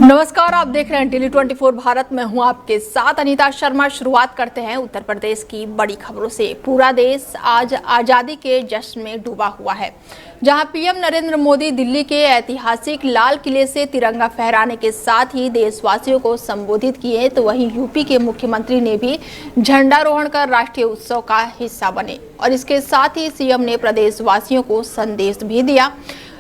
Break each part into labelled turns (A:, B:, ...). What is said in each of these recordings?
A: नमस्कार, आप देख रहे हैं दिल्ली 24 भारत में हूं आपके साथ अनीता शर्मा। शुरुआत करते हैं उत्तर प्रदेश की बड़ी खबरों से। पूरा देश आज आजादी के जश्न में डूबा हुआ है। जहां पीएम नरेंद्र मोदी दिल्ली के ऐतिहासिक लाल किले से तिरंगा फहराने के साथ ही देशवासियों को संबोधित किए, तो वहीं यूपी के मुख्यमंत्री ने भी झंडारोहण कर राष्ट्रीय उत्सव का हिस्सा बने और इसके साथ ही सीएम ने प्रदेशवासियों को संदेश भी दिया।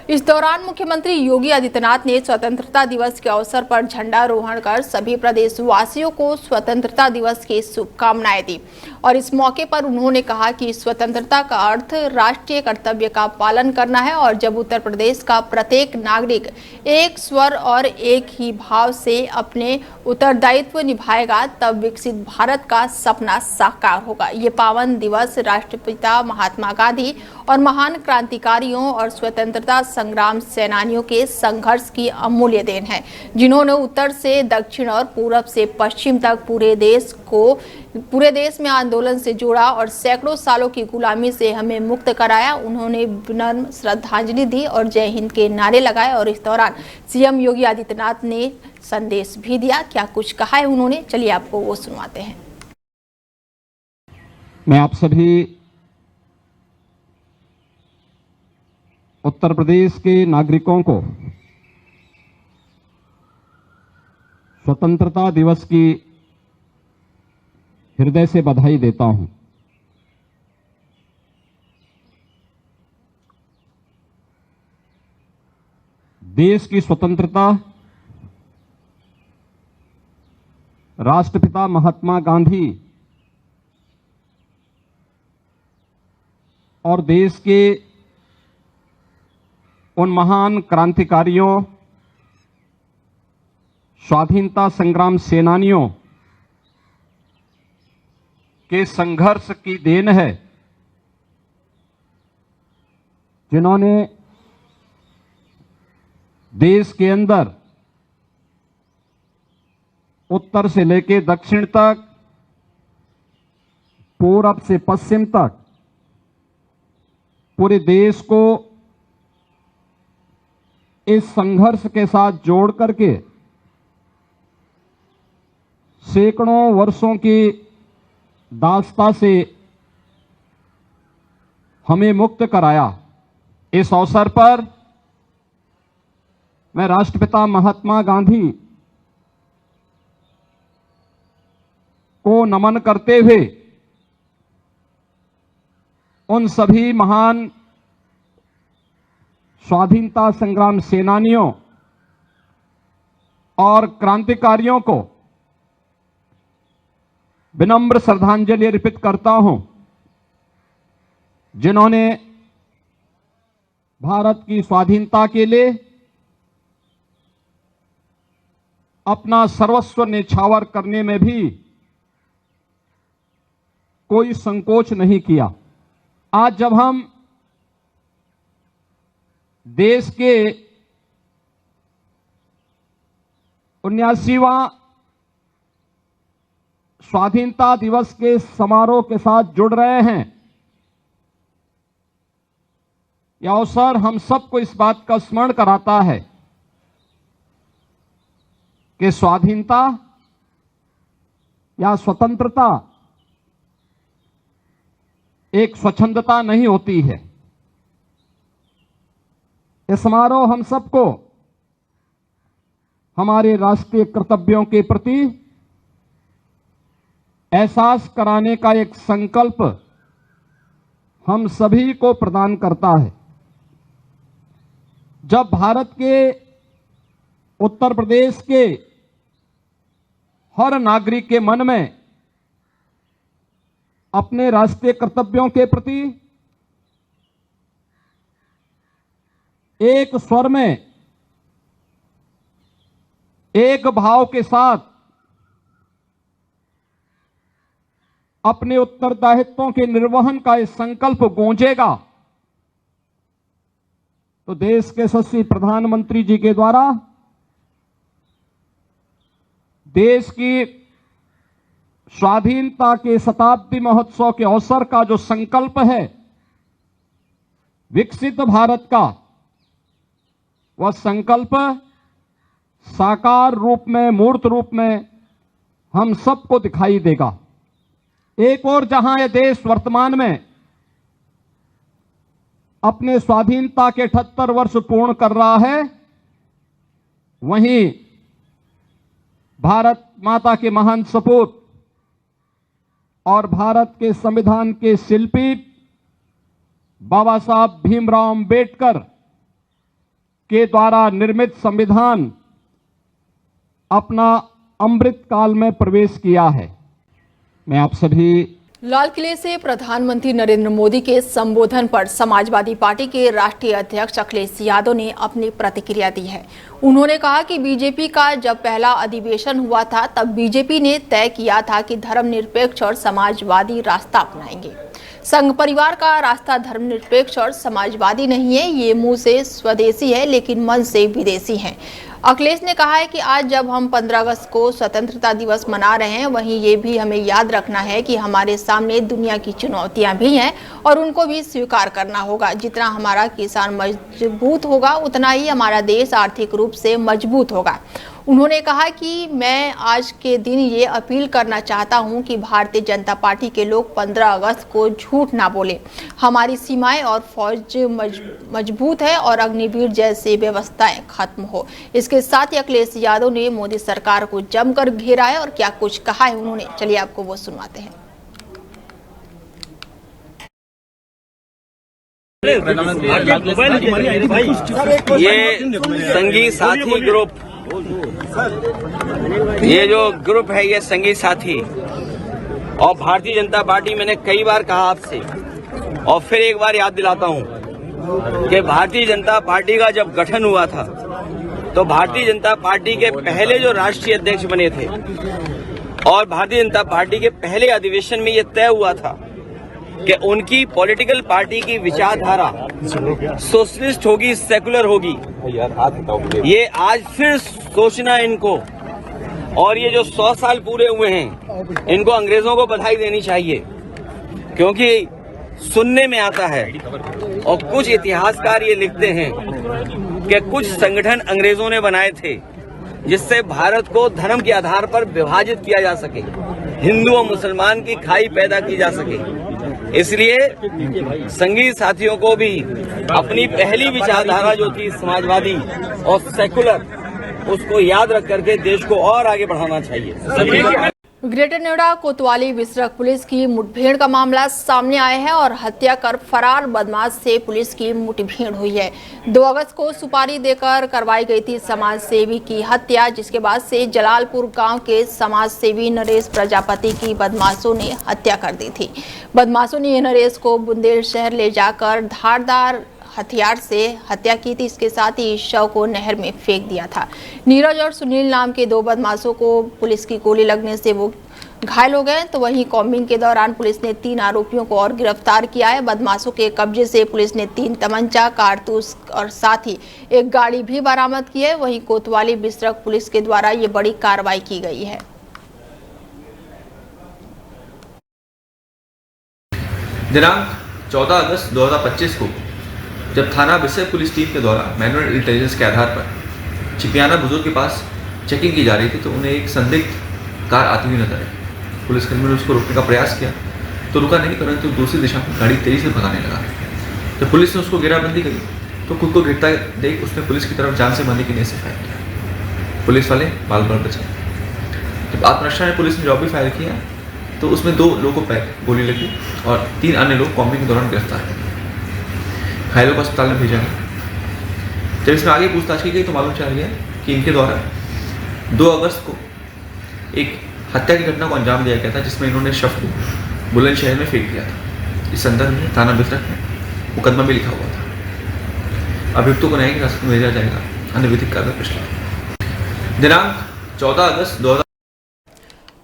A: इस दौरान मुख्यमंत्री योगी आदित्यनाथ ने स्वतंत्रता दिवस के अवसर पर झंडारोहण कर सभी प्रदेशवासियों को स्वतंत्रता दिवस की शुभकामनाएं दी और इस मौके पर उन्होंने कहा कि स्वतंत्रता का अर्थ राष्ट्रीय कर्तव्य का पालन करना है और जब उत्तर प्रदेश का प्रत्येक नागरिक एक स्वर और एक ही भाव से अपने उत्तरदायित्व निभाएगा, तब विकसित भारत का सपना साकार होगा। ये पावन दिवस राष्ट्रपिता महात्मा गांधी और महान क्रांतिकारियों और स्वतंत्रता संग्राम सेनानियों के संघर्ष की अमूल्य देन है, जिन्होंने उत्तर से दक्षिण और पूरब से पश्चिम तक पूरे देश में आंदोलन से जोड़ा और सैकड़ों सालों की गुलामी से हमें मुक्त कराया। उन्होंने विनम्र श्रद्धांजलि दी और जय हिंद के नारे लगाए और इस दौरान सीएम योगी आदित्यनाथ ने संदेश भी दिया। क्या कुछ कहा है उन्होंने, चलिए आपको वो सुनवाते हैं।
B: मैं आप सभी उत्तर प्रदेश के नागरिकों को स्वतंत्रता दिवस की हृदय से बधाई देता हूं। देश की स्वतंत्रता राष्ट्रपिता महात्मा गांधी और देश के उन महान क्रांतिकारियों, स्वाधीनता संग्राम सेनानियों के संघर्ष की देन है, जिन्होंने देश के अंदर उत्तर से लेकर दक्षिण तक, पूरब से पश्चिम तक पूरे देश को इस संघर्ष के साथ जोड़ करके सैकड़ों वर्षों की दास्ता से हमें मुक्त कराया। इस अवसर पर मैं राष्ट्रपिता महात्मा गांधी को नमन करते हुए उन सभी महान स्वाधीनता संग्राम सेनानियों और क्रांतिकारियों को विनम्र श्रद्धांजलि अर्पित करता हूं, जिन्होंने भारत की स्वाधीनता के लिए अपना सर्वस्व न्यौछावर करने में भी कोई संकोच नहीं किया। आज जब हम देश के 79वां स्वाधीनता दिवस के समारोह के साथ जुड़ रहे हैं, यह अवसर हम सबको इस बात का स्मरण कराता है कि स्वाधीनता या स्वतंत्रता एक स्वच्छंदता नहीं होती है। यह समारोह हम सबको हमारे राष्ट्रीय कर्तव्यों के प्रति एहसास कराने का एक संकल्प हम सभी को प्रदान करता है। जब भारत के उत्तर प्रदेश के हर नागरिक के मन में अपने राष्ट्रीय कर्तव्यों के प्रति एक स्वर में, एक भाव के साथ अपने उत्तरदायित्वों के निर्वहन का इस संकल्प गूंजेगा, तो देश के यशस्वी प्रधानमंत्री जी के द्वारा देश की स्वाधीनता के शताब्दी महोत्सव के अवसर का जो संकल्प है विकसित भारत का, वह संकल्प साकार रूप में, मूर्त रूप में हम सबको दिखाई देगा। एक और जहां यह देश वर्तमान में अपने स्वाधीनता के 78 वर्ष पूर्ण कर रहा है, वहीं भारत माता के महान सपूत और भारत के संविधान के शिल्पी बाबा साहब भीमराव अंबेडकर के द्वारा निर्मित संविधान अपना अमृत काल में प्रवेश किया है। मैं आप सभी
A: लाल किले से प्रधानमंत्री नरेंद्र मोदी के संबोधन पर समाजवादी पार्टी के राष्ट्रीय अध्यक्ष अखिलेश यादव ने अपनी प्रतिक्रिया दी है। उन्होंने कहा कि बीजेपी का जब पहला अधिवेशन हुआ था तब बीजेपी ने तय किया था कि धर्मनिरपेक्ष और समाजवादी रास्ता अपनाएंगे। संघ परिवार का रास्ता धर्मनिरपेक्ष और समाजवादी नहीं है, ये मुंह से स्वदेशी है लेकिन मन से विदेशी है। अखिलेश ने कहा है कि आज जब हम 15 अगस्त को स्वतंत्रता दिवस मना रहे हैं, वहीं ये भी हमें याद रखना है कि हमारे सामने दुनिया की चुनौतियां भी हैं और उनको भी स्वीकार करना होगा। जितना हमारा किसान मजबूत होगा उतना ही हमारा देश आर्थिक रूप से मजबूत होगा। उन्होंने कहा कि मैं आज के दिन ये अपील करना चाहता हूं कि भारतीय जनता पार्टी के लोग 15 अगस्त को झूठ ना बोले। हमारी सीमाएं और फौज मजबूत है और अग्निवीर जैसी व्यवस्थाएं खत्म हो। इसके साथ ही अखिलेश यादव ने मोदी सरकार को जमकर घेरा है और क्या कुछ कहा है उन्होंने, चलिए आपको वो सुनवाते हैं।
C: ये संगी साथी ग्रुप, ये जो ग्रुप है ये संगी साथी और भारतीय जनता पार्टी, मैंने कई बार कहा आपसे और फिर एक बार याद दिलाता हूं कि भारतीय जनता पार्टी का जब गठन हुआ था तो भारतीय जनता पार्टी के पहले जो राष्ट्रीय अध्यक्ष बने थे और भारतीय जनता पार्टी के पहले अधिवेशन में ये तय हुआ था कि उनकी पॉलिटिकल पार्टी की विचारधारा सोशलिस्ट होगी, सेकुलर होगी। ये आज फिर सोचना इनको, और ये जो 100 साल पूरे हुए हैं इनको अंग्रेजों को बधाई देनी चाहिए, क्योंकि सुनने में आता है और कुछ इतिहासकार ये लिखते हैं कि कुछ संगठन अंग्रेजों ने बनाए थे जिससे भारत को धर्म के आधार पर विभाजित किया जा सके, हिंदू और मुसलमान की खाई पैदा की जा सके। इसलिए संगी साथियों को भी अपनी पहली विचारधारा जो थी समाजवादी और सेकुलर, उसको याद रख करके देश को और आगे बढ़ाना चाहिए।
A: ग्रेटर नोएडा कोतवाली बिसरख पुलिस की मुठभेड़ का मामला सामने आया है और हत्या कर फरार बदमाश से पुलिस की मुठभेड़ हुई है। 2 अगस्त को सुपारी देकर करवाई गई थी समाज सेवी की हत्या, जिसके बाद से जलालपुर गांव के समाज सेवी नरेश प्रजापति की बदमाशों ने हत्या कर दी थी। बदमाशों ने नरेश को बुंदेलशहर ले जाकर धारदार हथियार से हत्या की थी। इसके साथ ही शव को नहर में फेंक दिया था। नीरज और सुनील नाम के 2 बदमाशों को पुलिस की गोली लगने से वो घायल हो गए। तो वहीं कॉम्बिंग के दौरान पुलिस ने 3 आरोपियों को और गिरफ्तार किया है। बदमाशों के कब्जे से पुलिस ने 3 तमंचा, कारतूस और साथ ही एक गाड़ी भी बरामद की है। वहीं कोतवाली बिसरख पुलिस के द्वारा ये बड़ी कार्रवाई की गई है।
D: दिनांक 14 अगस्त 2025 को जब थाना बिसरख पुलिस टीम के द्वारा मैनुअल इंटेलिजेंस के आधार पर चिपियाना बुजुर्ग के पास चेकिंग की जा रही थी तो उन्हें एक संदिग्ध कार आती हुई नजर आई। पुलिसकर्मियों ने उसको रोकने का प्रयास किया तो रुका नहीं, परंतु दूसरी दिशा में गाड़ी तेजी से भगाने लगा। जब पुलिस ने उसको घेराबंदी करी तो खुद को गिरता देख उसने पुलिस की तरफ जान से मारने की नीयत से फायर किया। पुलिस वाले बाल बाल बचे। जब आत्मरक्षा में पुलिस ने जवाबी फायर किया तो उसमें 2 लोगों को गोली लगी और 3 अन्य लोग कॉम्बिंग के दौरान गिरफ्तार हुए। घायलों को अस्पताल में भेजा गया। जब इसमें आगे पूछताछ की गई तो मालूम चल गया कि इनके द्वारा 2 अगस्त को एक हत्या की घटना को अंजाम दिया गया था, जिसमें इन्होंने शव को बुलंदशहर में फेंक दिया था। इस संदर्भ में थाना बिसरख में मुकदमा भी लिखा हुआ था। अभियुक्तों को न्यायिक हिरासत में भेजा जाएगा, अन्य विधिक कार्रवाई पछताएगी। दिनांक 14 अगस्त 2000।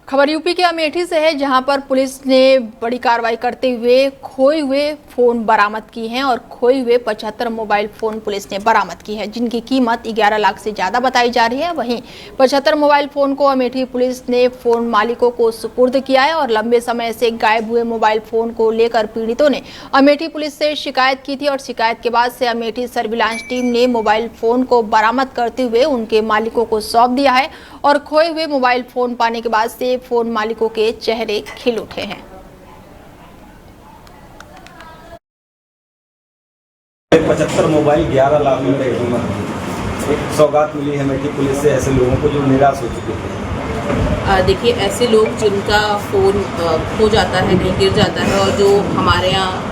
A: खबर यूपी के अमेठी से है, जहां पर पुलिस ने बड़ी कार्रवाई करते हुए खोए हुए फोन बरामद की हैं और खोए हुए 75 मोबाइल फोन पुलिस ने बरामद की है, जिनकी कीमत 11 लाख से ज्यादा बताई जा रही है। वहीं 75 मोबाइल फोन को अमेठी पुलिस ने फोन मालिकों को सुपुर्द किया है और लंबे समय से गायब हुए मोबाइल फोन को लेकर पीड़ितों ने अमेठी पुलिस से शिकायत की थी और शिकायत के बाद से अमेठी सर्विलांस टीम ने मोबाइल फोन को बरामद करते हुए उनके मालिकों को सौंप दिया है और खोए हुए मोबाइल फोन पाने के बाद से फोन मालिकों के चेहरे खिल उठे हैं।
E: 75 मोबाइल 11 लाख रुपए की कीमत एक सौगात मिली है अमेठी पुलिस से ऐसे लोगों को जो निराश हो चुके थे।
F: देखिए, ऐसे लोग जिनका फ़ोन खो जाता है, कहीं गिर जाता है और जो हमारे यहाँ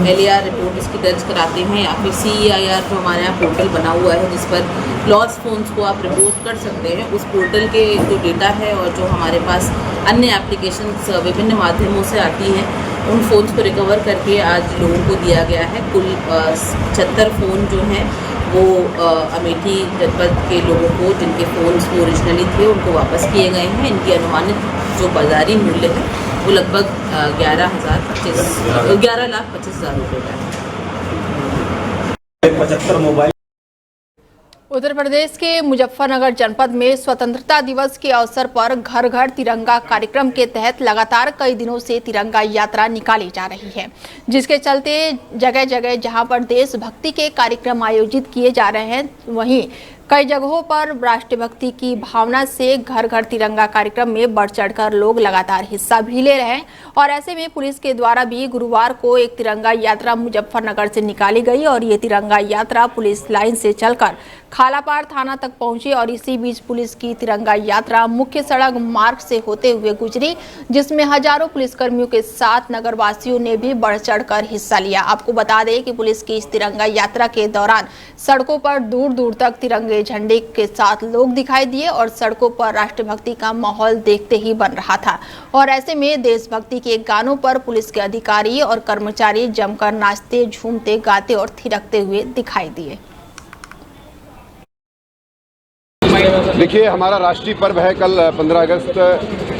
F: LAR रिपोर्ट इसकी दर्ज कराते हैं या फिर CEIR जो हमारे यहाँ पोर्टल बना हुआ है जिस पर लॉस्ट फ़ोन्स को आप रिपोर्ट कर सकते हैं, उस पोर्टल के जो डेटा है और जो हमारे पास अन्य एप्लीकेशंस विभिन्न माध्यमों से आती हैं, उन फ़ोन्स को रिकवर करके आज लोगों को दिया गया है। कुल 76 फ़ोन जो हैं वो अमेठी जनपद के लोगों को जिनके फ़ोन्स वो ओरिजिनली थे उनको वापस किए गए हैं। इनकी अनुमानित जो बाज़ारी मूल्य है वो लगभग 11,25,000 रुपये का है।
E: 75 मोबाइल।
A: उत्तर प्रदेश के मुजफ्फरनगर जनपद में स्वतंत्रता दिवस के अवसर पर घर घर तिरंगा कार्यक्रम के तहत लगातार कई दिनों से तिरंगा यात्रा निकाली जा रही है, जिसके चलते जगह जगह जहां पर देशभक्ति के कार्यक्रम आयोजित किए जा रहे हैं, वहीं कई जगहों पर राष्ट्रभक्ति की भावना से घर घर तिरंगा कार्यक्रम में बढ़ चढ़कर लोग लगातार हिस्सा भी ले रहे हैं। और ऐसे में पुलिस के द्वारा भी गुरुवार को एक तिरंगा यात्रा मुजफ्फरनगर से निकाली गई और ये तिरंगा यात्रा पुलिस लाइन से चलकर खालापार थाना तक पहुंची और इसी बीच पुलिस की तिरंगा यात्रा मुख्य सड़क मार्ग से होते हुए गुजरी, जिसमें हजारों पुलिसकर्मियों के साथ नगरवासियों ने भी बढ़ चढ़कर हिस्सा लिया। आपको बता दें कि पुलिस की इस तिरंगा यात्रा के दौरान सड़कों पर दूर दूर तक तिरंगे झंडे के साथ लोग दिखाई दिए और सड़कों पर राष्ट्रभक्ति का माहौल देखते ही बन रहा था। और ऐसे में देशभक्ति के गानों पर पुलिस के अधिकारी और कर्मचारी जमकर नाचते, झूमते, गाते और थिरकते हुए दिखाई दिए।
G: देखिए, हमारा राष्ट्रीय पर्व है कल 15 अगस्त,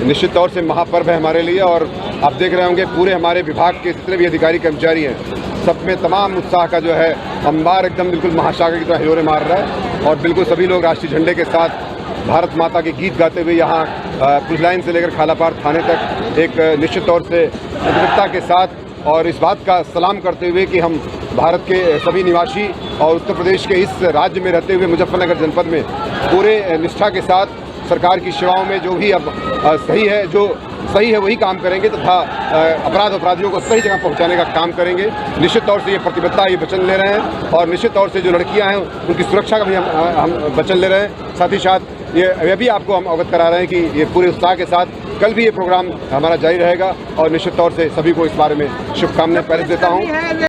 G: निश्चित तौर से महापर्व है हमारे लिए। और आप देख रहे होंगे पूरे हमारे विभाग के जितने भी अधिकारी कर्मचारी हैं, सब में तमाम उत्साह का जो है अंबार एकदम बिल्कुल महासागर की तरह हिलोरे मार रहा है। और बिल्कुल सभी लोग राष्ट्रीय झंडे के साथ भारत माता के गीत गाते हुए यहाँ पुलिस लाइन से लेकर खालापार थाने तक एक निश्चित तौर से प्रतिबद्धता के साथ और इस बात का सलाम करते हुए कि हम भारत के सभी निवासी और उत्तर प्रदेश के इस राज्य में रहते हुए मुजफ्फरनगर जनपद में पूरे निष्ठा के साथ सरकार की सेवाओं में जो भी अब सही है वही काम करेंगे तथा अपराधियों को सही जगह पहुंचाने का काम करेंगे। निश्चित तौर से ये प्रतिबद्धता, ये वचन ले रहे हैं और निश्चित तौर से जो लड़कियां हैं उनकी सुरक्षा का भी हम वचन ले रहे हैं। साथ ही साथ ये भी आपको हम अवगत करा रहे हैं कि ये पूरे उत्साह के साथ कल भी ये प्रोग्राम हमारा जारी रहेगा और निश्चित तौर से सभी को इस बारे में शुभकामनाएं पहले देता हूँ।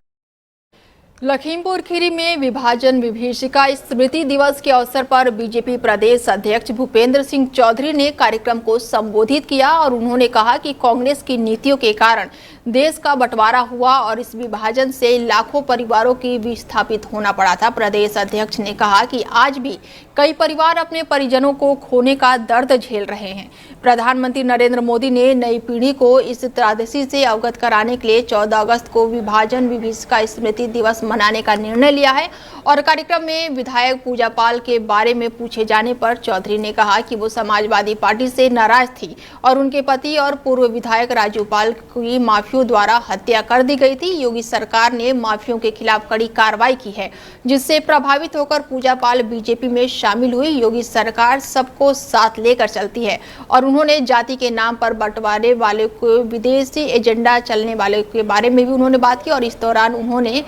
A: लखीमपुर खीरी में विभाजन विभीषिका स्मृति दिवस के अवसर पर बीजेपी प्रदेश अध्यक्ष भूपेंद्र सिंह चौधरी ने कार्यक्रम को संबोधित किया और उन्होंने कहा कि कांग्रेस की नीतियों के कारण देश का बंटवारा हुआ और इस विभाजन से लाखों परिवारों की विस्थापित होना पड़ा था। प्रदेश अध्यक्ष ने कहा कि आज भी कई परिवार अपने परिजनों को खोने का दर्द झेल रहे हैं। प्रधानमंत्री नरेंद्र मोदी ने नई पीढ़ी को इस त्रासदी से अवगत कराने के लिए 14 अगस्त को विभाजन विभीषिका स्मृति दिवस मनाने का निर्णय लिया है। और कार्यक्रम में विधायक पूजा पाल के बारे में पूछे जाने पर चौधरी ने कहा कि वो समाजवादी पार्टी से नाराज थी और उनके पति और पूर्व विधायक राजू पाल की माफियों द्वारा हत्या कर दी गई थी। योगी सरकार ने माफियों के खिलाफ कड़ी कार्रवाई की है, जिससे प्रभावित होकर पूजा पाल बीजेपी में शामिल हुई। योगी सरकार सबको साथ लेकर चलती है और उन्होंने जाति के नाम पर बंटवारे वाले को, विदेशी एजेंडा चलने वाले के बारे में भी उन्होंने बात की और इस दौरान उन्होंने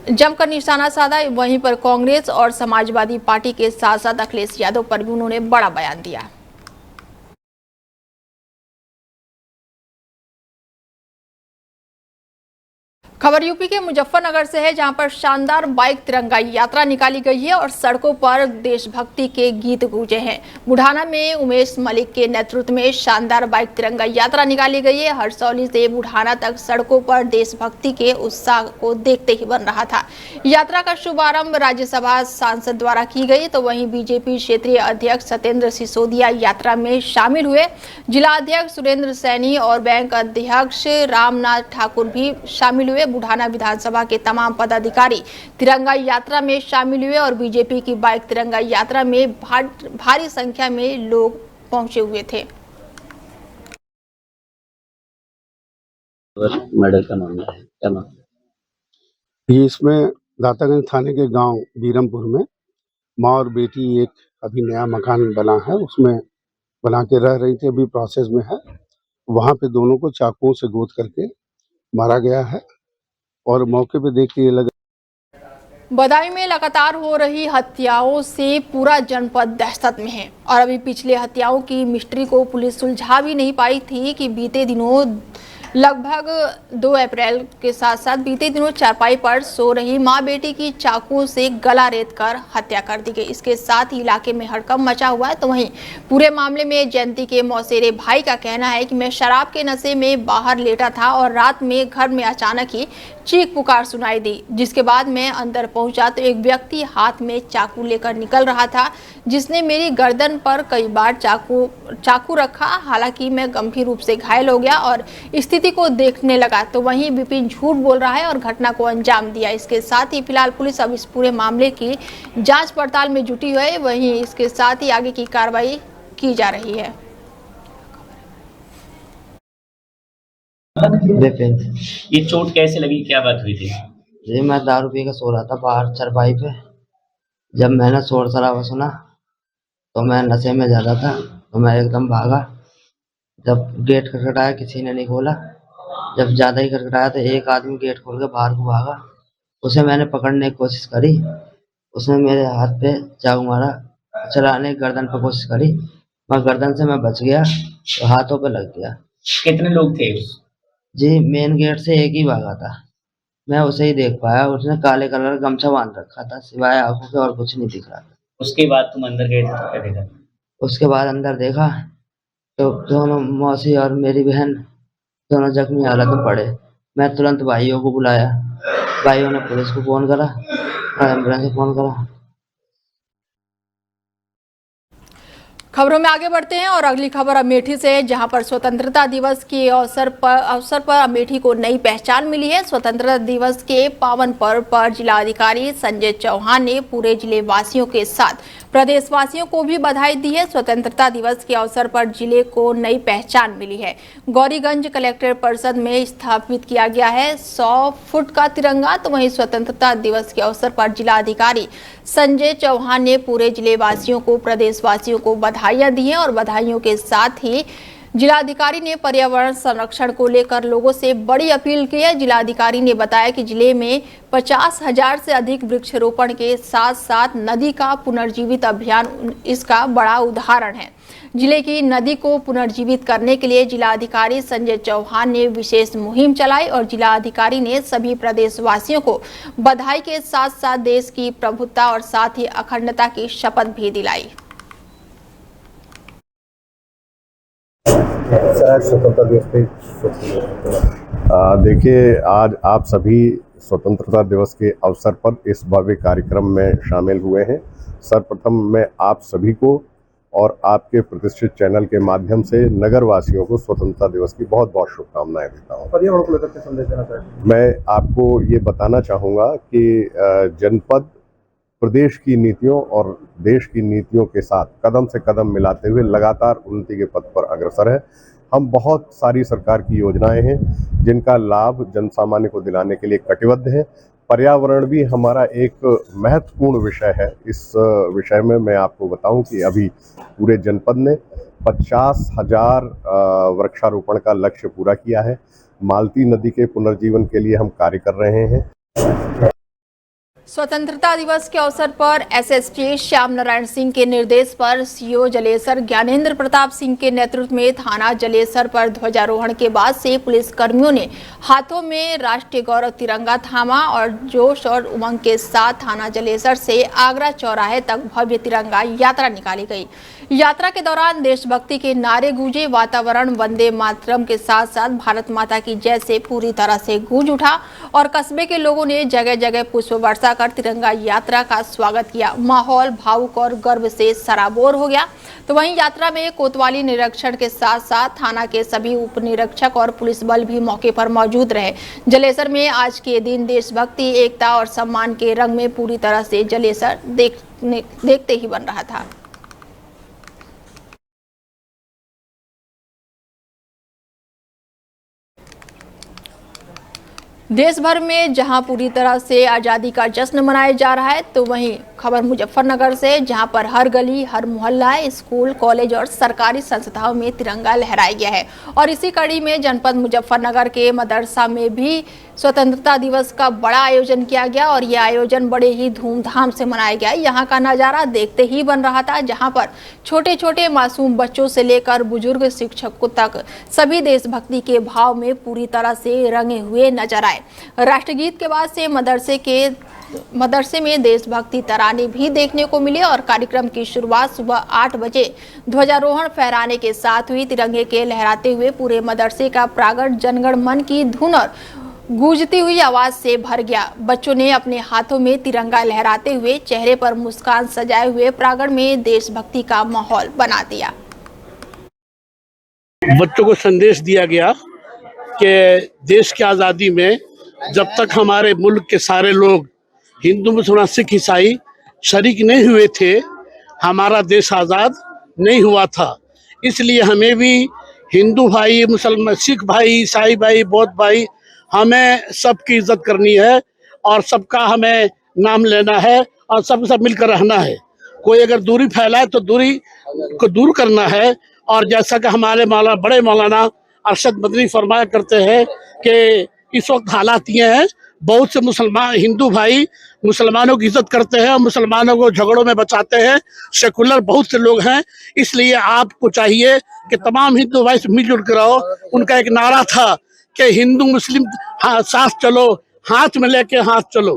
A: जमकर निशाना साधा। वहीं पर कांग्रेस और समाजवादी पार्टी के साथ साथ अखिलेश यादव पर भी उन्होंने बड़ा बयान दिया। खबर यूपी के मुजफ्फरनगर से है, जहां पर शानदार बाइक तिरंगा यात्रा निकाली गई है और सड़कों पर देशभक्ति के गीत गूंजे हैं। बुढ़ाना में उमेश मलिक के नेतृत्व में शानदार बाइक तिरंगा यात्रा निकाली गई है। हरसौली से बुढ़ाना तक सड़कों पर देशभक्ति के उत्साह को देखते ही बन रहा था। यात्रा का शुभारंभ राज्यसभा सांसद द्वारा की गई, तो वहीं बीजेपी क्षेत्रीय अध्यक्ष सत्येंद्र सिसोदिया यात्रा में शामिल हुए। जिला अध्यक्ष सुरेंद्र सैनी और बैंक अध्यक्ष रामनाथ ठाकुर भी शामिल हुए। बुढ़ाना विधानसभा के तमाम पदाधिकारी तिरंगा यात्रा में शामिल हुए और बीजेपी की बाइक तिरंगा यात्रा में भारी संख्या में लोग पहुंचे हुए थे।
H: मेडल का मामला है, क्या मामला?
I: ये इसमें दातागंज थाने के गांव बीरमपुर में माँ और बेटी एक अभी नया मकान बना है, उसमें बना के रह रही थी, अभी प्रोसेस में है। वहाँ पे दोनों को चाकुओं से गोद करके मारा गया है और मौके पे देख के ये लगा।
A: बदायूं में लगातार हो रही हत्याओं से पूरा जनपद दहशत में है और अभी पिछले हत्याओं की मिस्ट्री को पुलिस सुलझा भी नहीं पाई थी कि बीते दिनों लगभग 2 अप्रैल के साथ साथ बीते दिनों चारपाई पर सो रही मां बेटी की चाकुओं से गला रेत कर हत्या कर दी गई। इसके साथ ही इलाके में हड़कंप मचा हुआ है। तो वहीं पूरे मामले में जयंती के मौसेरे भाई का कहना है कि मैं शराब के नशे में बाहर लेटा था और रात में घर में अचानक ही चीख पुकार सुनाई दी, जिसके बाद मैं अंदर पहुंचा तो एक व्यक्ति हाथ में चाकू लेकर निकल रहा था, जिसने मेरी गर्दन पर कई बार चाकू रखा। हालांकि मैं गंभीर रूप से घायल हो गया और स्थिति को देखने लगा। तो वहीं विपिन झूठ बोल रहा है और घटना को अंजाम दिया। इसके साथ ही फिलहाल पुलिस अब इस पूरे मामले की जांच पड़ताल में जुटी है। वहीं इसके साथ ही आगे की कार्रवाई की जा रही है।
H: ये चोट कैसे लगी, क्या बात हुई थी?
J: जी मैं दारू पी के सो रहा था बाहर चरपाई पे। जब मैंने शोर शराबा सुना तो मैं नशे में ज़्यादा था, तो मैं एकदम भागा। जब गेट खटखटाया किसी ने नहीं खोला। जब ज़्यादा ही खटखटाया तो एक आदमी गेट खोल के बाहर को भागा। उसे मैंने पकड़ने की कोशिश करी, उसने मेरे हाथ पे चाकू मारा, चलाने की गर्दन पे कोशिश करी। मैं गर्दन से मैं बच गया तो हाथों पे लग गया।
H: कितने लोग थे?
J: जी मेन गेट से एक ही भागा था, मैं उसे ही देख पाया। उसने काले कलर का गमछा बांध रखा था, सिवाय आंखों के और कुछ नहीं दिख रहा था।
H: उसके बाद तुम अंदर गए तो क्या देखा?
J: उसके बाद अंदर देखा तो दोनों मौसी और मेरी बहन दोनों जख्मी हालत में पड़े। मैं तुरंत भाइयों को बुलाया, भाइयों ने पुलिस को फोन करा, एम्बुलेंस को फोन करा।
A: खबरों में आगे बढ़ते हैं और अगली खबर अमेठी से, जहां पर स्वतंत्रता दिवस के अवसर पर अमेठी को नई पहचान मिली है। स्वतंत्रता दिवस के पावन पर्व पर जिलाधिकारी संजय चौहान ने पूरे जिले वासियों के साथ प्रदेशवासियों को भी बधाई दी है। स्वतंत्रता दिवस के अवसर पर जिले को नई पहचान मिली है। गौरीगंज कलेक्ट्रेट परिसर में स्थापित किया गया है 100 फुट का तिरंगा। तो वहीं स्वतंत्रता दिवस के अवसर पर जिलाधिकारी संजय चौहान ने पूरे जिले वासियों को प्रदेशवासियों को बधाइयां दी हैं और बधाइयों के साथ ही जिलाधिकारी ने पर्यावरण संरक्षण को लेकर लोगों से बड़ी अपील की है। जिलाधिकारी ने बताया कि जिले में 50,000 से अधिक वृक्षारोपण के साथ साथ नदी का पुनर्जीवित अभियान इसका बड़ा उदाहरण है। जिले की नदी को पुनर्जीवित करने के लिए जिलाधिकारी संजय चौहान ने विशेष मुहिम चलाई और जिलाधिकारी ने सभी प्रदेशवासियों को बधाई के साथ साथ देश की प्रभुत्ता और साथ ही अखंडता की शपथ भी दिलाई।
G: देखिए, आज आप सभी स्वतंत्रता दिवस के अवसर पर इस भव्य कार्यक्रम में शामिल हुए हैं। सर्वप्रथम मैं आप सभी को और आपके प्रतिष्ठित चैनल के माध्यम से नगर वासियों को स्वतंत्रता दिवस की बहुत बहुत शुभकामनाएं देता हूं। पर्यावरण को लेकर संदेश देना चाहूँगा। मैं आपको ये बताना चाहूँगा कि जनपद प्रदेश की नीतियों और देश की नीतियों के साथ कदम से कदम मिलाते हुए लगातार उन्नति के पथ पर अग्रसर है। हम बहुत सारी सरकार की योजनाएं हैं जिनका लाभ जनसामान्य को दिलाने के लिए कटिबद्ध हैं। पर्यावरण भी हमारा एक महत्वपूर्ण विषय है। इस विषय में मैं आपको बताऊं कि अभी पूरे जनपद ने 50,000 वृक्षारोपण का लक्ष्य पूरा किया है। मालती नदी के पुनर्जीवन के लिए हम कार्य कर रहे हैं।
A: स्वतंत्रता दिवस के अवसर पर एसएसपी श्याम नारायण सिंह के निर्देश पर सीओ जलेसर ज्ञानेंद्र प्रताप सिंह के नेतृत्व में थाना जलेसर पर ध्वजारोहण के बाद से पुलिस कर्मियों ने हाथों में राष्ट्रीय गौरव तिरंगा थामा और जोश और उमंग के साथ थाना जलेसर से आगरा चौराहे तक भव्य तिरंगा यात्रा निकाली गई। यात्रा के दौरान देशभक्ति के नारे गूंजे, वातावरण वंदे मातरम के साथ साथ भारत माता की जय से पूरी तरह से गूंज उठा और कस्बे के लोगों ने जगह जगह पुष्प वर्षा कर तिरंगा यात्रा का स्वागत किया। माहौल भावुक और गर्व से सराबोर हो गया। तो वहीं यात्रा में कोतवाली निरीक्षण के साथ साथ थाना के सभी उप निरीक्षक और पुलिस बल भी मौके पर मौजूद रहे। जलेसर में आज के दिन देशभक्ति, एकता और सम्मान के रंग में पूरी तरह से जलेसर देखते ही बन रहा था। देश भर में जहां पूरी तरह से आज़ादी का जश्न मनाया जा रहा है, तो वहीं खबर मुजफ्फरनगर से, जहां पर हर गली, हर मोहल्ला, स्कूल, कॉलेज और सरकारी संस्थाओं में तिरंगा लहराया गया है। और इसी कड़ी में जनपद मुजफ्फरनगर के मदरसा में भी स्वतंत्रता दिवस का बड़ा आयोजन किया गया और यह आयोजन बड़े ही धूमधाम से मनाया गया। यहाँ का नज़ारा देखते ही बन रहा था, जहाँ पर छोटे छोटे मासूम बच्चों से लेकर बुजुर्ग शिक्षकों तक सभी देशभक्ति के भाव में पूरी तरह से रंगे हुए नजर आए। राष्ट्रगीत के बाद से मदरसे में देशभक्ति तराने भी देखने को मिले और कार्यक्रम की शुरुआत सुबह 8 बजे ध्वजारोहण फहराने के साथ हुई। तिरंगे के लहराते हुए पूरे मदरसे का प्रांगण जनगण मन की धुन और गूंजती हुई आवाज से भर गया। बच्चों ने अपने हाथों में तिरंगा लहराते हुए चेहरे पर मुस्कान सजाए हुए प्रांगण में देशभक्ति का माहौल बना दिया।
K: बच्चों को संदेश दिया गया कि देश की आज़ादी में जब तक हमारे मुल्क के सारे लोग हिंदू, मुसलमान, सिख, ईसाई शरीक नहीं हुए थे, हमारा देश आज़ाद नहीं हुआ था। इसलिए हमें भी हिंदू भाई, मुसलमान, सिख भाई, ईसाई भाई, बौद्ध भाई, हमें सबकी इज्जत करनी है और सबका हमें नाम लेना है और सब मिलकर रहना है। कोई अगर दूरी फैलाए तो दूरी को दूर करना है। और जैसा कि हमारे बड़े मौलाना अरशद मदनी फरमाया करते हैं कि इस वक्त हालात ये हैं, बहुत से मुसलमान हिंदू भाई मुसलमानों की इज्जत करते हैं और मुसलमानों को झगड़ों में बचाते हैं। सेकुलर बहुत से लोग हैं, इसलिए आपको चाहिए कि तमाम हिंदू भाई से मिलजुल कर रहो। उनका एक नारा था कि हिंदू मुस्लिम साथ चलो, हाथ में लेके हाथ चलो,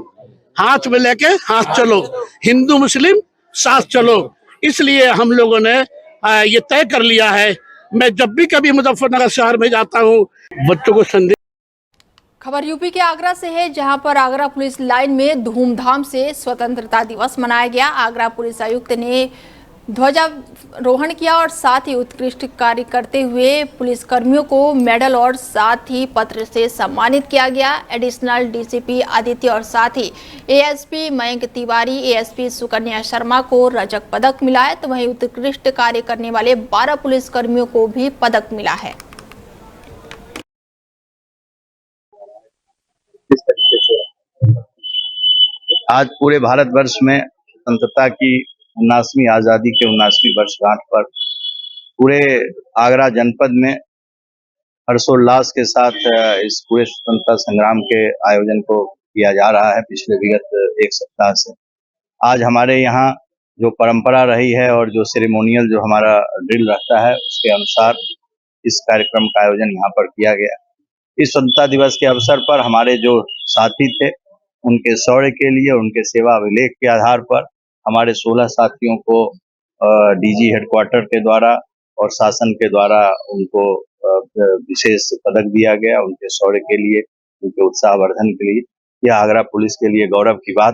K: हाथ में लेके हाथ चलो, हिंदू मुस्लिम साथ चलो। इसलिए हम लोगों ने ये तय कर लिया है, मैं जब भी कभी मुजफ्फरनगर शहर में जाता हूँ बच्चों को संदेश।
A: खबर यूपी के आगरा से है, जहां पर आगरा पुलिस लाइन में धूमधाम से स्वतंत्रता दिवस मनाया गया। आगरा पुलिस आयुक्त ने ध्वजारोहण किया और साथ ही उत्कृष्ट कार्य करते हुए पुलिसकर्मियों को मेडल और साथ ही पत्र से सम्मानित किया गया। एडिशनल डीसीपी आदित्य और साथ ही एएसपी मयंक तिवारी, एएसपी सुकन्या शर्मा को रजत पदक मिला है, तो वहीं उत्कृष्ट कार्य करने वाले 12 पुलिसकर्मियों को भी पदक मिला है।
C: आज पूरे भारतवर्ष में स्वतंत्रता की 79वीं आज़ादी के 79वीं वर्षगांठ पर पूरे आगरा जनपद में हर्षोल्लास के साथ इस पूरे स्वतंत्रता संग्राम के आयोजन को किया जा रहा है। पिछले विगत एक सप्ताह से आज हमारे यहाँ जो परंपरा रही है और जो सेरेमोनियल जो हमारा ड्रिल रहता है, उसके अनुसार इस कार्यक्रम का आयोजन यहाँ पर किया गया। इस स्वतंत्रता दिवस के अवसर पर हमारे जो साथी थे, उनके शौर्य के लिए, उनके सेवा अभिलेख के आधार पर हमारे 16 साथियों को डीजी हेडक्वार्टर के द्वारा और शासन के द्वारा उनको विशेष पदक दिया गया, उनके शौर्य के लिए, उनके उत्साहवर्धन के लिए। यह आगरा पुलिस के लिए गौरव की बात